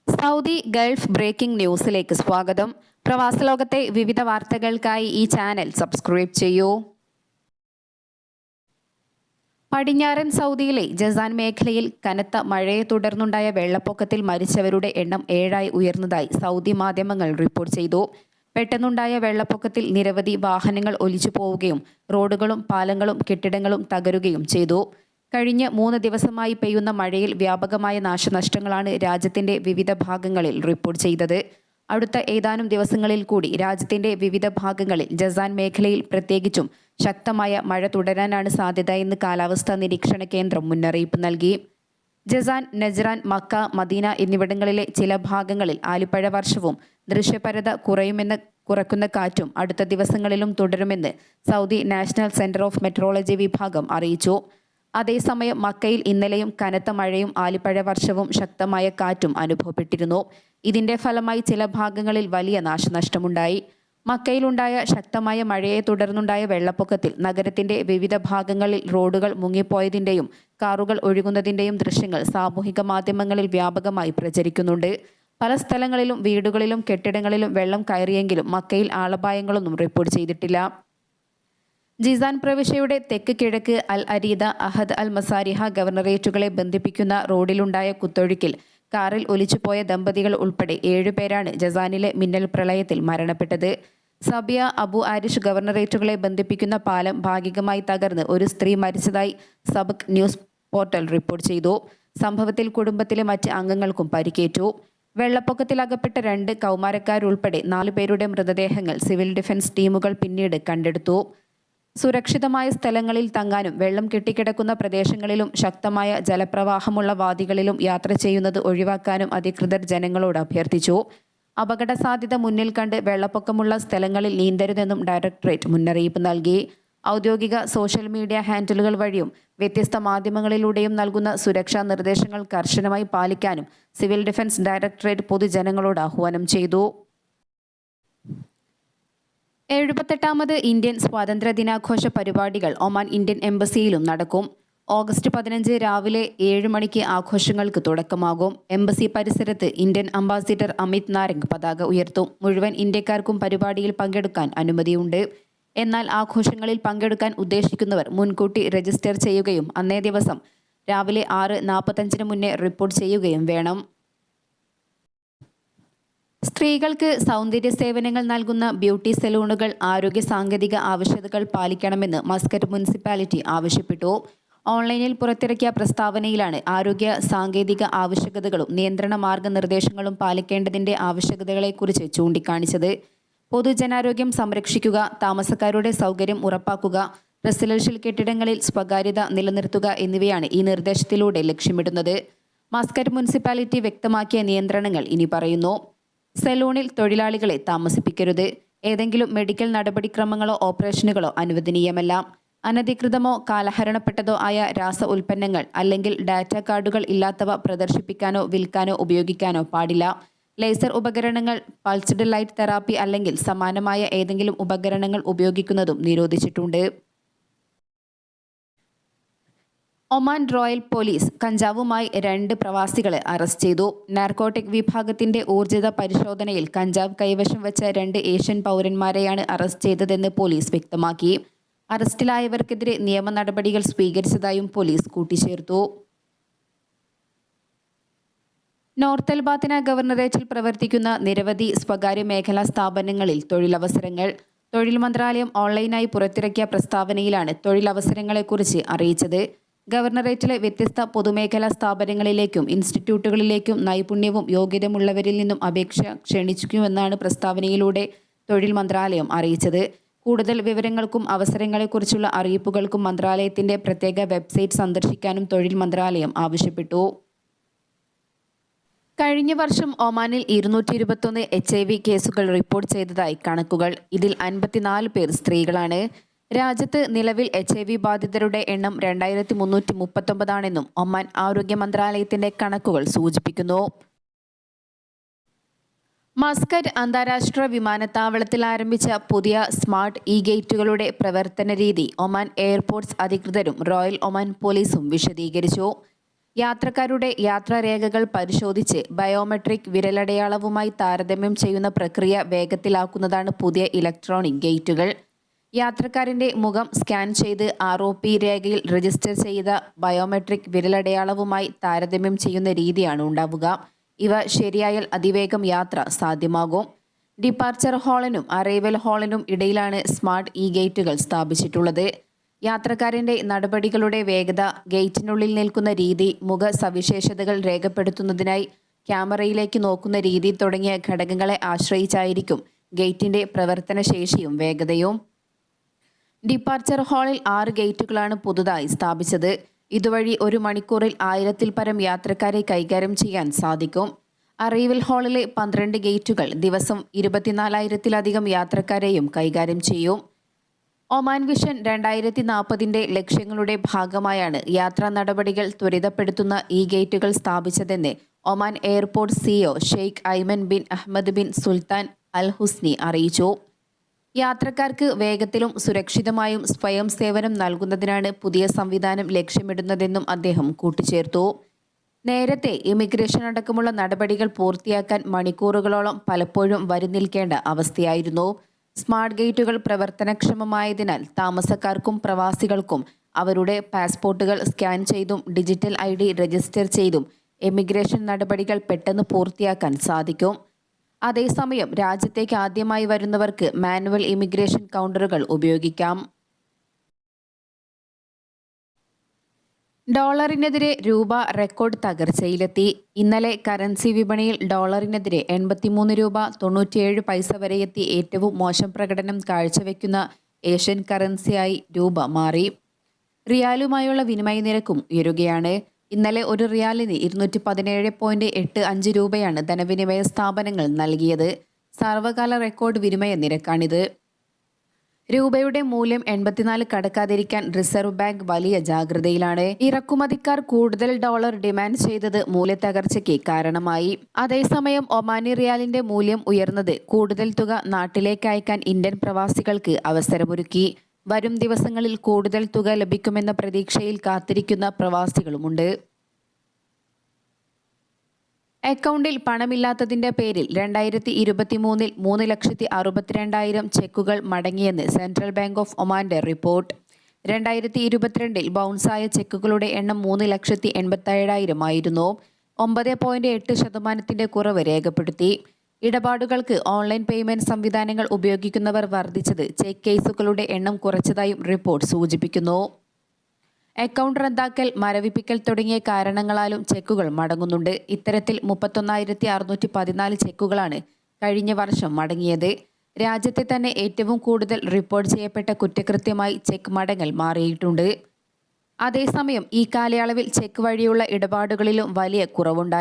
Saudi Gulf breaking ന്യൂസിലേക്ക് സ്വാഗതം. പ്രവാസലോകത്തെ വിവിധ വാർത്തകൾക്കായി ഈ ചാനൽ സബ്സ്ക്രൈബ് ചെയ്യൂ. പടിഞ്ഞാറൻ സൗദിയിലെ ജസാൻ മേഖലയിൽ കനത്ത മഴയെ തുടർന്നുണ്ടായ വെള്ളപ്പൊക്കത്തിൽ മരിച്ചവരുടെ എണ്ണം 7 ഉയർന്നതായി സൗദി മാധ്യമങ്ങൾ റിപ്പോർട്ട് ചെയ്തു. പെട്ടെന്നുണ്ടായ വെള്ളപ്പൊക്കത്തിൽ നിരവധി വാഹനങ്ങൾ ഒലിച്ചു പോവുകയും റോഡുകളും പാലങ്ങളും കെട്ടിടങ്ങളും തകരുകയും ചെയ്തു. കഴിഞ്ഞ 3 ദിവസമായി പെയ്യുന്ന മഴയിൽ വ്യാപകമായ നാശനഷ്ടങ്ങളാണ് രാജ്യത്തിന്റെ വിവിധ ഭാഗങ്ങളിൽ റിപ്പോർട്ട് ചെയ്തത്. അടുത്ത ഏതാനും ദിവസങ്ങളിൽ കൂടി രാജ്യത്തിന്റെ വിവിധ ഭാഗങ്ങളിൽ ജസാൻ മേഖലയിൽ പ്രത്യേകിച്ചും ശക്തമായ മഴ തുടരാനാണ് സാധ്യതയെന്ന് കാലാവസ്ഥാ നിരീക്ഷണ കേന്ദ്രം മുന്നറിയിപ്പ് നൽകി. ജസാൻ, നജ്റാൻ, മക്ക, മദീന എന്നിവിടങ്ങളിലെ ചില ഭാഗങ്ങളിൽ ആലിപ്പഴ വർഷവും ദൃശ്യപരത കുറക്കുന്ന കാറ്റും അടുത്ത ദിവസങ്ങളിലും തുടരുമെന്ന് Saudi national centre of metrology വിഭാഗം അറിയിച്ചു. അതേസമയം മക്കയിൽ ഇന്നലെയും കനത്ത മഴയും ആലിപ്പഴ വർഷവും ശക്തമായ കാറ്റും അനുഭവപ്പെട്ടിരുന്നു. ഇതിന്റെ ഫലമായി ചില ഭാഗങ്ങളിൽ വലിയ നാശനഷ്ടമുണ്ടായി. മക്കയിലുണ്ടായ ശക്തമായ മഴയെ തുടർന്നുണ്ടായ വെള്ളപ്പൊക്കത്തിൽ നഗരത്തിന്റെ വിവിധ ഭാഗങ്ങളിൽ റോഡുകൾ മുങ്ങിപ്പോയതിന്റെയും കാറുകൾ ഒഴുകുന്നതിന്റെയും ദൃശ്യങ്ങൾ സാമൂഹിക മാധ്യമങ്ങളിൽ വ്യാപകമായി പ്രചരിക്കുന്നുണ്ട്. പല സ്ഥലങ്ങളിലും വീടുകളിലും കെട്ടിടങ്ങളിലും വെള്ളം കയറിയെങ്കിലും മക്കയിൽ ആളപായങ്ങളൊന്നും റിപ്പോർട്ട് ചെയ്തിട്ടില്ല. ജിസാൻ പ്രവിശ്യയുടെ തെക്ക് കിഴക്ക് അൽ അരീദ, അഹദ് അൽ മസാരിഹ ഗവർണറേറ്റുകളെ ബന്ധിപ്പിക്കുന്ന റോഡിലുണ്ടായ കുത്തൊഴുക്കിൽ കാറിൽ ഒലിച്ചുപോയ ദമ്പതികൾ ഉൾപ്പെടെ 7 പേരാണ് ജസാനിലെ മിന്നൽ പ്രളയത്തിൽ മരണപ്പെട്ടത്. സബിയ, അബു ആരിഷ് ഗവർണറേറ്റുകളെ ബന്ധിപ്പിക്കുന്ന പാലം ഭാഗികമായി തകർന്ന് ഒരു സ്ത്രീ മരിച്ചതായി സബക് ന്യൂസ് പോർട്ടൽ റിപ്പോർട്ട് ചെയ്തു. സംഭവത്തിൽ കുടുംബത്തിലെ മറ്റ് അംഗങ്ങൾക്കും പരിക്കേറ്റു. വെള്ളപ്പൊക്കത്തിൽ അകപ്പെട്ട 2 കൗമാരക്കാരുൾപ്പെടെ 4 പേരുടെ മൃതദേഹങ്ങൾ സിവിൽ ഡിഫൻസ് ടീമുകൾ പിന്നീട് കണ്ടെടുത്തു. സുരക്ഷിതമായ സ്ഥലങ്ങളിൽ തങ്ങാനും വെള്ളം കെട്ടിക്കിടക്കുന്ന പ്രദേശങ്ങളിലും ശക്തമായ ജലപ്രവാഹമുള്ള വാദികളിലും യാത്ര ചെയ്യുന്നത് ഒഴിവാക്കാനും അധികൃതർ ജനങ്ങളോട് അഭ്യർത്ഥിച്ചു. അപകട സാധ്യത മുന്നിൽ കണ്ട് വെള്ളപ്പൊക്കമുള്ള സ്ഥലങ്ങളിൽ നീന്തരുതെന്നും ഡയറക്ടറേറ്റ് മുന്നറിയിപ്പ് നൽകി. ഔദ്യോഗിക സോഷ്യൽ മീഡിയ ഹാൻഡിലുകൾ വഴിയും വ്യത്യസ്ത മാധ്യമങ്ങളിലൂടെയും നൽകുന്ന സുരക്ഷാ നിർദ്ദേശങ്ങൾ കർശനമായി പാലിക്കാനും സിവിൽ ഡിഫൻസ് ഡയറക്ടറേറ്റ് പൊതുജനങ്ങളോട് ആഹ്വാനം ചെയ്തു. 78ാമത് ഇന്ത്യൻ സ്വാതന്ത്ര്യ ദിനാഘോഷ പരിപാടികൾ ഒമാൻ ഇന്ത്യൻ എംബസിയിലും നടക്കും. ഓഗസ്റ്റ് 15 രാവിലെ 7 മണിക്ക് ആഘോഷങ്ങൾക്ക് തുടക്കമാകും. എംബസി പരിസരത്ത് ഇന്ത്യൻ അംബാസിഡർ അമിത് നാരംഗ് പതാക ഉയർത്തും. മുഴുവൻ ഇന്ത്യക്കാർക്കും പരിപാടിയിൽ പങ്കെടുക്കാൻ അനുമതിയുണ്ട്. എന്നാൽ ആഘോഷങ്ങളിൽ പങ്കെടുക്കാൻ ഉദ്ദേശിക്കുന്നവർ മുൻകൂട്ടി രജിസ്റ്റർ ചെയ്യുകയും അന്നേ ദിവസം രാവിലെ 6:45 മുന്നേ റിപ്പോർട്ട് ചെയ്യുകയും വേണം. സ്ത്രീകൾക്ക് സൗന്ദര്യ സേവനങ്ങൾ നൽകുന്ന ബ്യൂട്ടി സലൂണുകൾ ആരോഗ്യ സാങ്കേതിക ആവശ്യകതകൾ പാലിക്കണമെന്ന് മസ്കറ്റ് മുനിസിപ്പാലിറ്റി ആവശ്യപ്പെട്ടു. ഓൺലൈനിൽ പുറത്തിറക്കിയ പ്രസ്താവനയിലാണ് ആരോഗ്യ സാങ്കേതിക ആവശ്യകതകളും നിയന്ത്രണ മാർഗനിർദ്ദേശങ്ങളും പാലിക്കേണ്ടതിന്റെ ആവശ്യകതകളെക്കുറിച്ച് ചൂണ്ടിക്കാണിച്ചത്. പൊതുജനാരോഗ്യം സംരക്ഷിക്കുക, താമസക്കാരുടെ സൗകര്യം ഉറപ്പാക്കുക, റെസിഡൻഷ്യൽ കെട്ടിടങ്ങളിൽ സ്വകാര്യത നിലനിർത്തുക എന്നിവയാണ് ഈ നിർദ്ദേശത്തിലൂടെ ലക്ഷ്യമിടുന്നത്. മസ്കറ്റ് മുനിസിപ്പാലിറ്റി വ്യക്തമാക്കിയ നിയന്ത്രണങ്ങൾ ഇനി പറയുന്നു. സലൂണിൽ തൊഴിലാളികളെ താമസിപ്പിക്കരുത്. ഏതെങ്കിലും മെഡിക്കൽ നടപടിക്രമങ്ങളോ ഓപ്പറേഷനുകളോ അനുവദനീയമല്ല. അനധികൃതമോ കാലഹരണപ്പെട്ടതോ ആയ രാസ ഉൽപ്പന്നങ്ങൾ അല്ലെങ്കിൽ ഡാറ്റ കാർഡുകൾ ഇല്ലാത്തവ പ്രദർശിപ്പിക്കാനോ വിൽക്കാനോ ഉപയോഗിക്കാനോ പാടില്ല. ലേസർ ഉപകരണങ്ങൾ, പൾസ്ഡ് ലൈറ്റ് തെറാപ്പി അല്ലെങ്കിൽ സമാനമായ ഏതെങ്കിലും ഉപകരണങ്ങൾ ഉപയോഗിക്കുന്നതും നിരോധിച്ചിട്ടുണ്ട്. ഒമാൻ റോയൽ പോലീസ് കഞ്ചാവുമായി 2 പ്രവാസികളെ അറസ്റ്റ് ചെയ്തു. നാർക്കോട്ടിക് വിഭാഗത്തിന്റെ ഊർജിത പരിശോധനയിൽ കഞ്ചാവ് കൈവശം വെച്ച 2 ഏഷ്യൻ പൗരന്മാരെയാണ് അറസ്റ്റ് ചെയ്തതെന്ന് പോലീസ് വ്യക്തമാക്കി. അറസ്റ്റിലായവർക്കെതിരെ നിയമ നടപടികൾ സ്വീകരിച്ചതായും പോലീസ് കൂട്ടിച്ചേർത്തു. നോർത്ത് അൽബാത്തിന ഗവർണറേറ്റിൽ പ്രവർത്തിക്കുന്ന നിരവധി സ്വകാര്യ മേഖലാ സ്ഥാപനങ്ങളിൽ തൊഴിലവസരങ്ങൾ. തൊഴിൽ മന്ത്രാലയം ഓൺലൈനായി പുറത്തിറക്കിയ പ്രസ്താവനയിലാണ് തൊഴിലവസരങ്ങളെക്കുറിച്ച് അറിയിച്ചത്. ഗവർണറേറ്റിലെ വ്യത്യസ്ത പൊതുമേഖലാ സ്ഥാപനങ്ങളിലേക്കും ഇൻസ്റ്റിറ്റ്യൂട്ടുകളിലേക്കും നൈപുണ്യവും യോഗ്യതയുമുള്ളവരിൽ നിന്നും അപേക്ഷ ക്ഷണിക്കുമെന്നാണ് പ്രസ്താവനയിലൂടെ തൊഴിൽ മന്ത്രാലയം അറിയിച്ചത്. കൂടുതൽ വിവരങ്ങൾക്കും അവസരങ്ങളെക്കുറിച്ചുള്ള അറിയിപ്പുകൾക്കും മന്ത്രാലയത്തിന്റെ പ്രത്യേക വെബ്സൈറ്റ് സന്ദർശിക്കാനും തൊഴിൽ മന്ത്രാലയം ആവശ്യപ്പെട്ടു. കഴിഞ്ഞ വർഷം ഒമാനിൽ 221 HIV കേസുകൾ റിപ്പോർട്ട് ചെയ്തതായി കണക്കുകൾ. ഇതിൽ 54 പേർ സ്ത്രീകളാണ്. രാജ്യത്ത് നിലവിൽ HIV ബാധിതരുടെ എണ്ണം 2339 ഒമാൻ ആരോഗ്യ മന്ത്രാലയത്തിന്റെ കണക്കുകൾ സൂചിപ്പിക്കുന്നു. മസ്കറ്റ് അന്താരാഷ്ട്ര വിമാനത്താവളത്തിൽ ആരംഭിച്ച പുതിയ സ്മാർട്ട് ഗേറ്റുകളുടെ പ്രവർത്തന രീതി ഒമാൻ എയർപോർട്ട്സ് അധികൃതരും റോയൽ ഒമാൻ പോലീസും വിശദീകരിച്ചു. യാത്രക്കാരുടെ യാത്രാരേഖകൾ പരിശോധിച്ച് ബയോമെട്രിക് വിരലടയാളവുമായി താരതമ്യം ചെയ്യുന്ന പ്രക്രിയ വേഗത്തിലാക്കുന്നതാണ് പുതിയ ഇലക്ട്രോണിക് ഗേറ്റുകൾ. യാത്രക്കാരന്റെ മുഖം സ്കാൻ ചെയ്ത് ROP രേഖയിൽ രജിസ്റ്റർ ചെയ്ത ബയോമെട്രിക് വിരലടയാളവുമായി താരതമ്യം ചെയ്യുന്ന രീതിയാണ് ഉണ്ടാവുക. ഇവ ശരിയായാൽ അതിവേഗം യാത്ര സാധ്യമാകും. ഡിപ്പാർച്ചർ ഹാളിനും അറൈവൽ ഹാളിനും ഇടയിലാണ് സ്മാർട്ട് ഗേറ്റുകൾ സ്ഥാപിച്ചിട്ടുള്ളത്. യാത്രക്കാരന്റെ നടപടികളുടെ വേഗത, ഗേറ്റിനുള്ളിൽ നിൽക്കുന്ന രീതി, മുഖ സവിശേഷതകൾ രേഖപ്പെടുത്തുന്നതിനായി ക്യാമറയിലേക്ക് നോക്കുന്ന രീതി തുടങ്ങിയ ഘടകങ്ങളെ ആശ്രയിച്ചായിരിക്കും ഗേറ്റിന്റെ പ്രവർത്തനശേഷിയും വേഗതയും. ഡിപ്പാർച്ചർ ഹാളിൽ 6 ഗേറ്റുകളാണ് പുതുതായി സ്ഥാപിച്ചത്. ഇതുവഴി 1 മണിക്കൂറിൽ 1000-ൽ പരം യാത്രക്കാരെ കൈകാര്യം ചെയ്യാൻ സാധിക്കും. അറൈവൽ ഹാളിലെ 12 ഗേറ്റുകൾ ദിവസം 24,000-ലധികം യാത്രക്കാരെയും കൈകാര്യം ചെയ്യും. ഒമാൻ വിഷൻ 2040 ലക്ഷ്യങ്ങളുടെ ഭാഗമായാണ് യാത്രാ നടപടികൾ ത്വരിതപ്പെടുത്തുന്ന ഗേറ്റുകൾ സ്ഥാപിച്ചതെന്ന് Oman airport CEO Sheikh Ayman bin Ahmed bin Sultan al Husni അറിയിച്ചു. യാത്രക്കാർക്ക് വേഗത്തിലും സുരക്ഷിതമായും സ്വയം സേവനം നൽകുന്നതിനാണ് പുതിയ സംവിധാനം ലക്ഷ്യമിടുന്നതെന്നും അദ്ദേഹം കൂട്ടിച്ചേർത്തു. നേരത്തെ ഇമിഗ്രേഷൻ അടക്കമുള്ള നടപടികൾ പൂർത്തിയാക്കാൻ മണിക്കൂറുകളോളം പലപ്പോഴും വരി നിൽക്കേണ്ട അവസ്ഥയായിരുന്നു. സ്മാർട്ട് ഗേറ്റുകൾ പ്രവർത്തനക്ഷമമായതിനാൽ താമസക്കാർക്കും പ്രവാസികൾക്കും അവരുടെ പാസ്പോർട്ടുകൾ സ്കാൻ ചെയ്തും ഡിജിറ്റൽ ID രജിസ്റ്റർ ചെയ്തും ഇമിഗ്രേഷൻ നടപടികൾ പെട്ടെന്ന് പൂർത്തിയാക്കാൻ സാധിക്കും. അതേസമയം രാജ്യത്തേക്ക് ആദ്യമായി വരുന്നവർക്ക് മാനുവൽ ഇമിഗ്രേഷൻ കൗണ്ടറുകൾ ഉപയോഗിക്കാം. ഡോളറിനെതിരെ രൂപ റെക്കോർഡ് തകർച്ചയിലെത്തി. ഇന്നലെ കറൻസി വിപണിയിൽ ഡോളറിനെതിരെ 83 രൂപ 97 പൈസ വരെയെത്തി ഏറ്റവും മോശം പ്രകടനം കാഴ്ചവെക്കുന്ന ഏഷ്യൻ കറൻസിയായി രൂപ മാറി. റിയാലുമായുള്ള വിനിമയ നിരക്കും ഉയരുകയാണ്. ഇന്നലെ ഒരു റിയാലിന് 217.85 രൂപയാണ് ധനവിനിമയ സ്ഥാപനങ്ങൾ നൽകിയത്. സർവകാല റെക്കോർഡ് വിനിമയ നിരക്കാണിത്. രൂപയുടെ മൂല്യം 84 കടക്കാതിരിക്കാൻ റിസർവ് ബാങ്ക് വലിയ ജാഗ്രതയിലാണ്. ഇറക്കുമതിക്കാർ കൂടുതൽ ഡോളർ ഡിമാൻഡ് ചെയ്തത് മൂല്യത്തകർച്ചയ്ക്ക് കാരണമായി. അതേസമയം ഒമാനി റിയാലിന്റെ മൂല്യം ഉയർന്നത് കൂടുതൽ തുക നാട്ടിലേക്ക് അയക്കാൻ ഇന്ത്യൻ പ്രവാസികൾക്ക് അവസരമൊരുക്കി. വരും ദിവസങ്ങളിൽ കൂടുതൽ തുക ലഭിക്കുമെന്ന പ്രതീക്ഷയിൽ കാത്തിരിക്കുന്ന പ്രവാസികളുമുണ്ട്. അക്കൗണ്ടിൽ പണമില്ലാത്തതിന്റെ പേരിൽ 2023 3,62,000 ചെക്കുകൾ മടങ്ങിയെന്ന് സെൻട്രൽ ബാങ്ക് ഓഫ് ഒമാന്റെ റിപ്പോർട്ട്. 2022 ബൗൺസായ ചെക്കുകളുടെ എണ്ണം 3,87,000 ആയിരുന്നു. 9.8% കുറവ് രേഖപ്പെടുത്തി. ഇടപാടുകൾക്ക് ഓൺലൈൻ പേയ്മെന്റ് സംവിധാനങ്ങൾ ഉപയോഗിക്കുന്നവർ വർദ്ധിച്ചത് ചെക്ക് കേസുകളുടെ എണ്ണം കുറച്ചതായും റിപ്പോർട്ട് സൂചിപ്പിക്കുന്നു. അക്കൗണ്ട് റദ്ദാക്കൽ, മരവിപ്പിക്കൽ തുടങ്ങിയ കാരണങ്ങളാലും ചെക്കുകൾ മടങ്ങുന്നുണ്ട്. ഇത്തരത്തിൽ 31,614 ചെക്കുകളാണ് കഴിഞ്ഞ വർഷം മടങ്ങിയത്. രാജ്യത്തെ തന്നെ ഏറ്റവും കൂടുതൽ റിപ്പോർട്ട് ചെയ്യപ്പെട്ട കുറ്റകൃത്യമായി ചെക്ക് മടങ്ങൽ മാറിയിട്ടുണ്ട്. അതേസമയം ഈ കാലയളവിൽ ചെക്ക് വഴിയുള്ള ഇടപാടുകളിലും വലിയ കുറവുണ്ടായി.